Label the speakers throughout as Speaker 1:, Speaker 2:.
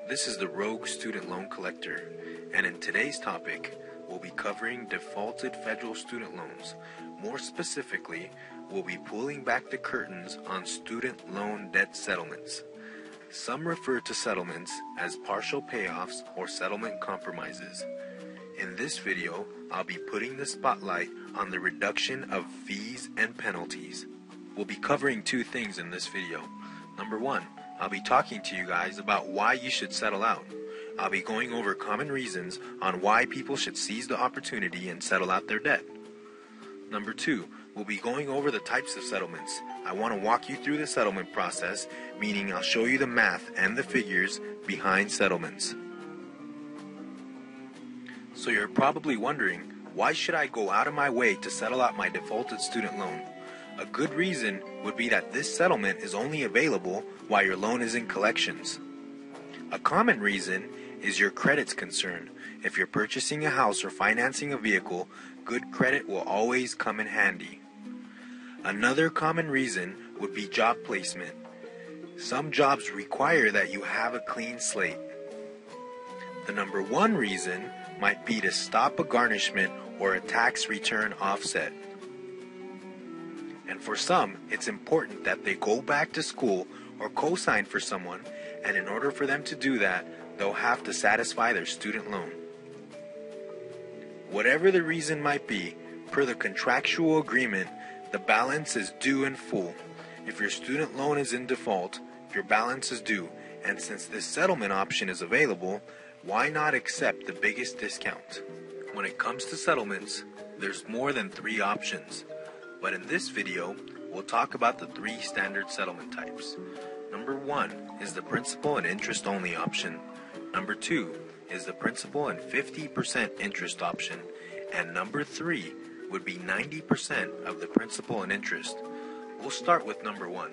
Speaker 1: This is the Rogue Student Loan Collector, and in today's topic, we'll be covering defaulted federal student loans. More specifically, we'll be pulling back the curtains on student loan debt settlements. Some refer to settlements as partial payoffs or settlement compromises. In this video, I'll be putting the spotlight on the reduction of fees and penalties. We'll be covering two things in this video. Number one, I'll be talking to you guys about why you should settle out. I'll be going over common reasons on why people should seize the opportunity and settle out their debt. Number two, we'll be going over the types of settlements. I want to walk you through the settlement process, meaning I'll show you the math and the figures behind settlements. So you're probably wondering, why should I go out of my way to settle out my defaulted student loan? A good reason would be that this settlement is only available while your loan is in collections. A common reason is your credit's concerned. If you're purchasing a house or financing a vehicle, good credit will always come in handy. Another common reason would be job placement. Some jobs require that you have a clean slate. The number one reason might be to stop a garnishment or a tax return offset. And for some, it's important that they go back to school or co-sign for someone, and in order for them to do that, they'll have to satisfy their student loan. Whatever the reason might be, per the contractual agreement, the balance is due in full. If your student loan is in default, your balance is due, and since this settlement option is available, why not accept the biggest discount? When it comes to settlements, there's more than 3 options. But in this video, we'll talk about the 3 standard settlement types. Number 1 is the principal and interest only option. Number 2 is the principal and 50% interest option. And number 3 would be 90% of the principal and interest. We'll start with number 1.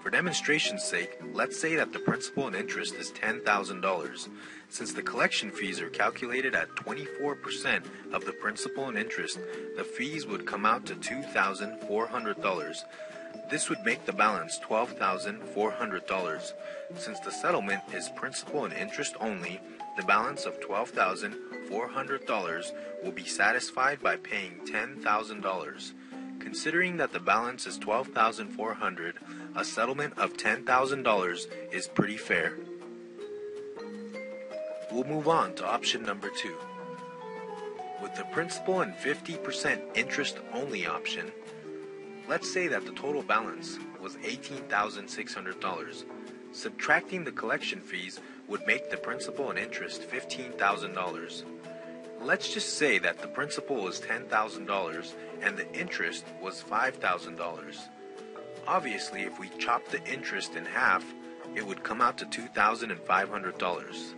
Speaker 1: For demonstration's sake, let's say that the principal and interest is $10,000. Since the collection fees are calculated at 24% of the principal and interest, the fees would come out to $2,400. This would make the balance $12,400. Since the settlement is principal and interest only, the balance of $12,400 will be satisfied by paying $10,000. Considering that the balance is $12,400, a settlement of $10,000 is pretty fair. We'll move on to option number 2. With the principal and 50% interest only option, let's say that the total balance was $18,600. Subtracting the collection fees would make the principal and interest $15,000. Let's just say that the principal was $10,000 and the interest was $5,000. Obviously, if we chop the interest in half, it would come out to $2,500.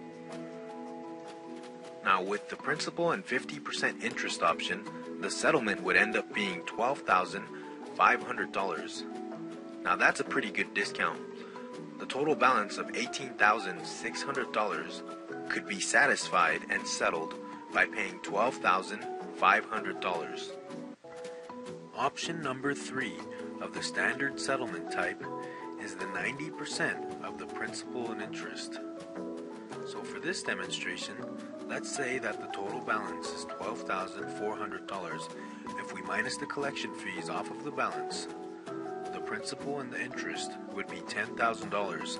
Speaker 1: Now, with the principal and 50% interest option, the settlement would end up being $12,500. Now, that's a pretty good discount. The total balance of $18,600 could be satisfied and settled by paying $12,500. Option number 3 of the standard settlement type is the 90% of the principal and interest. So for this demonstration, let's say that the total balance is $12,400. If we minus the collection fees off of the balance, the principal and the interest would be $10,000.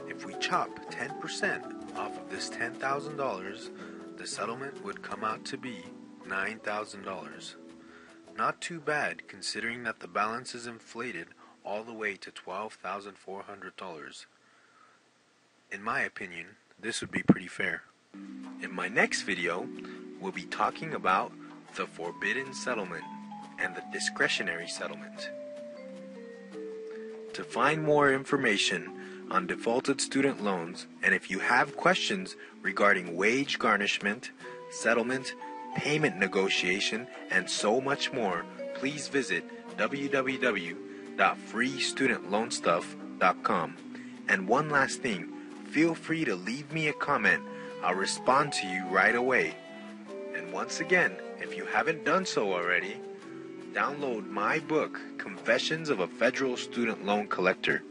Speaker 1: If we chop 10% off of this $10,000, the settlement would come out to be $9,000. Not too bad considering that the balance is inflated all the way to $12,400. In my opinion, this would be pretty fair. In my next video, we'll be talking about the forbidden settlement and the discretionary settlement. To find more information on defaulted student loans, and if you have questions regarding wage garnishment, settlement, payment negotiation, and so much more, please visit www.freestudentloanstuff.com. And one last thing, feel free to leave me a comment. I'll respond to you right away. And once again, if you haven't done so already, download my book, Confessions of a Federal Student Loan Collector.